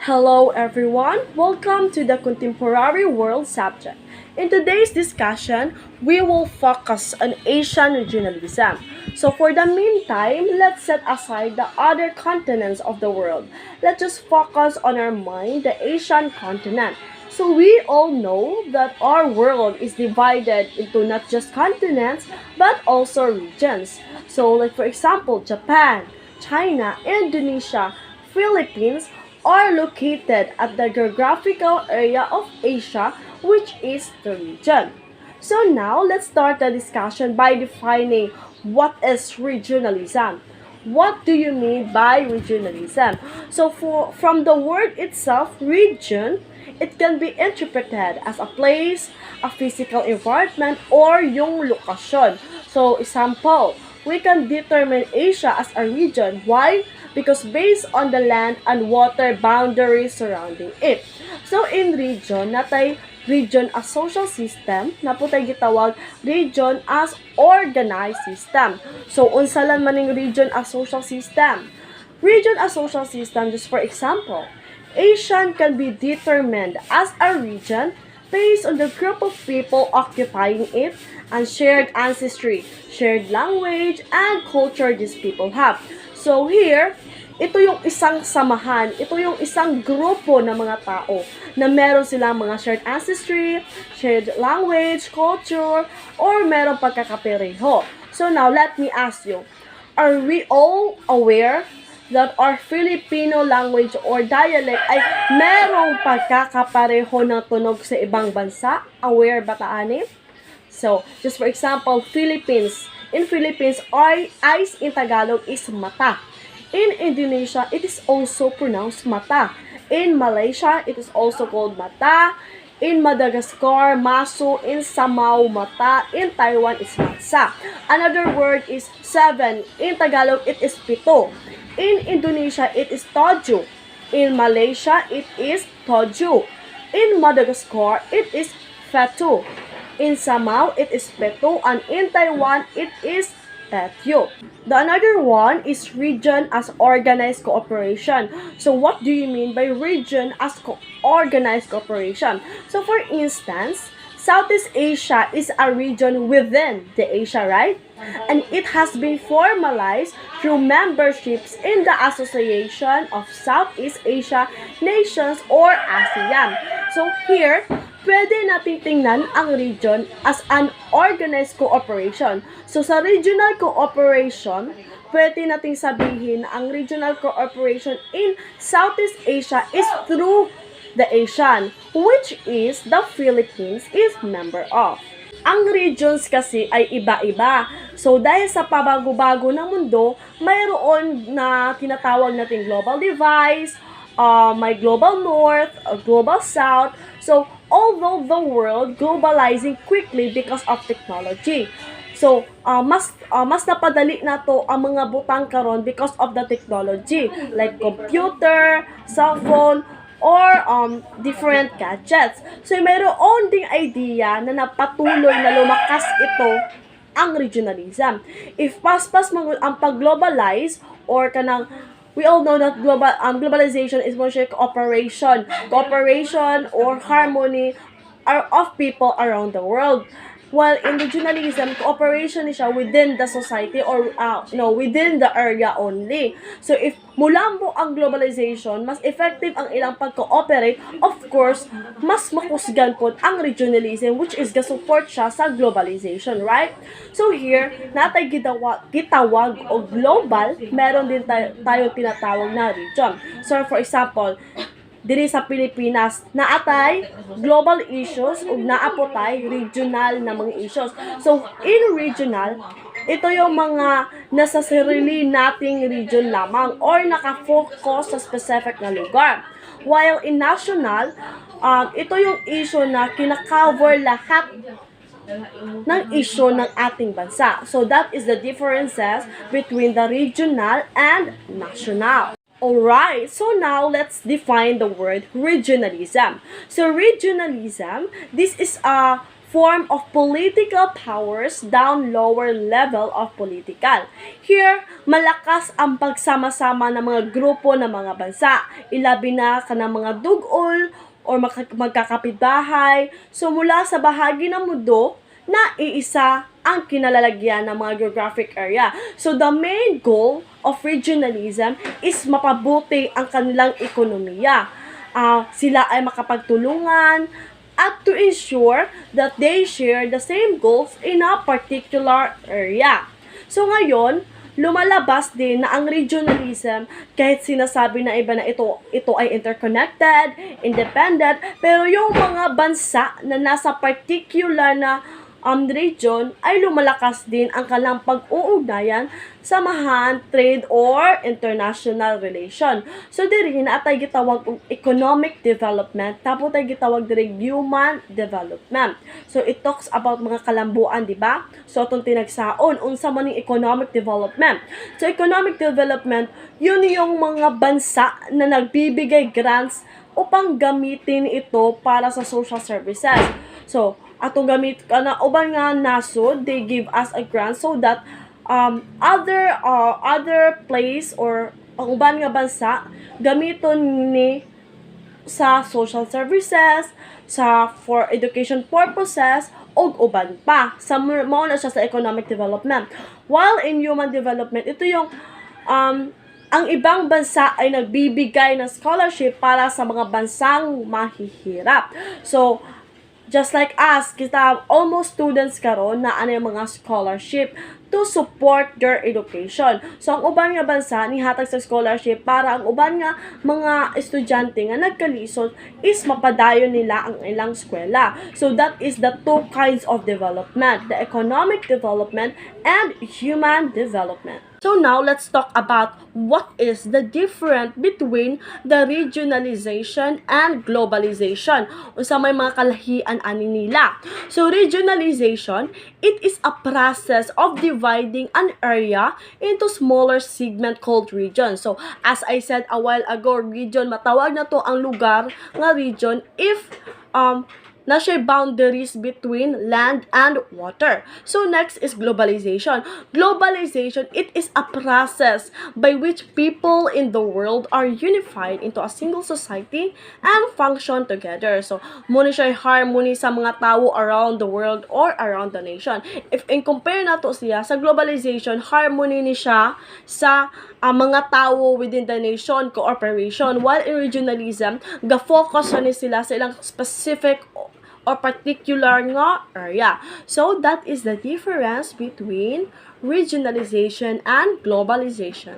Hello everyone, welcome to the Contemporary World subject. In today's discussion, we will focus on Asian regionalism. So for the meantime, let's set aside the other continents of the world. Let's just focus on our mind, the Asian continent. So we all know that our world is divided into not just continents, but also regions. So like for example, Japan, China, Indonesia, Philippines are located at the geographical area of Asia, which is the region. So now let's start the discussion by defining what is regionalism. What do you mean by regionalism? So from the word itself, region, it can be interpreted as a place, a physical environment, or yung lokasyon. So example, we can determine Asia as a region. Why? Because based on the land and water boundaries surrounding it. So in region, natay region as social system, na po tayo gitawag region as organized system. So unsa lang maning region as social system? Region as social system, just for example, Asian can be determined as a region based on the group of people occupying it and shared ancestry, shared language, and culture these people have. So here, ito yung isang samahan, ito yung isang grupo ng mga tao na meron silang mga shared ancestry, shared language, culture, or meron pagkakapareho. So now, let me ask you, are we all aware that our Filipino language or dialect ay merong pagkakapareho ng tunog sa ibang bansa? Aware ba taani? So, just for example, Philippines. In Philippines, eyes in Tagalog is mata. In Indonesia, it is also pronounced mata. In Malaysia, it is also called mata. In Madagascar, maso. In Samau, mata. In Taiwan, it's matsa. Another word is seven. In Tagalog, it is pito. In Indonesia, it is toju. In Malaysia, it is toju. In Madagascar, it is fetu. In Samau, it is peto. And in Taiwan, it is petyo. The another one is region as organized cooperation. So what do you mean by region as organized cooperation? So for instance, Southeast Asia is a region within the Asia, right? And it has been formalized through memberships in the Association of Southeast Asia Nations or ASEAN. So here, pwede natin tingnan ang region as an organized cooperation. So sa regional cooperation, pwede nating sabihin ang regional cooperation in Southeast Asia is through the ASEAN, which is the Philippines is member of. Ang regions kasi ay iba-iba. So dahil sa pabago-bago ng mundo, mayroon na tinatawag nating global divide, may global north, global south. So although the world globalizing quickly because of technology. So, mas napadali na to ang mga butang karon because of the technology like computer, cell phone, or different gadgets. So, mayroon ding idea na napatuloy na lumakas ito ang regionalism. If paspas ang pag-globalize or kanang we all know that globalization is more cooperation or harmony of people around the world. While in regionalism, cooperation is siya within the society or within the area only. So if mula mo ang globalization, mas effective ang ilang pag-cooperate, of course, mas makusgan po ang regionalism which is ga-support siya sa globalization, right? So here, natay gitawag o global, meron din tayo tinatawag na region. So for example, diri sa Pilipinas, naatay global issues ug naapotay regional na mga issues. So, in regional, ito yung mga nasa sarili nating region lamang or nakafocus sa specific na lugar. While in national, ito yung issue na kinaka-cover lahat ng issue ng ating bansa. So, that is the differences between the regional and national. Alright, so now let's define the word regionalism. So regionalism, this is a form of political powers down lower level of political. Here, malakas ang pagsama-sama ng mga grupo ng mga bansa, ilabi na ka ng mga dugol or magkakapitbahay. So mula sa bahagi ng mundo na iisa ang kinalalagyan ng mga geographic area. So the main goal of regionalism is mapabuti ang kanilang ekonomiya. Sila ay makapagtulungan at to ensure that they share the same goals in a particular area. So ngayon, lumalabas din na ang regionalism, kahit sinasabi na iba na ito ay interconnected, independent, pero yung mga bansa na nasa particular na region ay lumalakas din ang kanilang pag-uugnayan, samahan, trade, or international relation. So, diri na atay gitawag og economic development, tapos tay gitawag diri human development. So, it talks about mga kalambuan, di ba? So, atong tinagsaon, unsa man ning economic development. So, economic development, yun yung mga bansa na nagbibigay grants upang gamitin ito para sa social services. So, atong gamit kana uban nga nasod, they give us a grant so that other place or ang uban nga bansa gamiton ni sa social services, sa for education purposes, og uban pa. Sa mao na siya sa economic development. While in human development, ito yung ang ibang bansa ay nagbibigay ng scholarship para sa mga bansang mahihirap. So, just like us, kita almost students karon na ano yung mga scholarship to support their education. So, ang uban nga bansa nihatag sa scholarship para ang uban nga mga estudyante nga nagkalisod is mapadayon nila ang ilang eskwela. So, that is the two kinds of development, the economic development and human development. So now, let's talk about what is the difference between the regionalization and globalization. Unsa may mga kalahian ani nila. So regionalization, it is a process of dividing an area into smaller segment called region. So as I said a while ago, region, matawag na to ang lugar nga region if na siya boundaries between land and water. So next is globalization. Globalization, it is a process by which people in the world are unified into a single society and function together. So muna siya harmony sa mga tao around the world or around the nation. If in compare na to siya sa globalization, harmony ni siya sa mga tao within the nation, cooperation. While in regionalism, ga-focus ni sila sa ilang specific or particular nga area. So that is the difference between regionalization and globalization.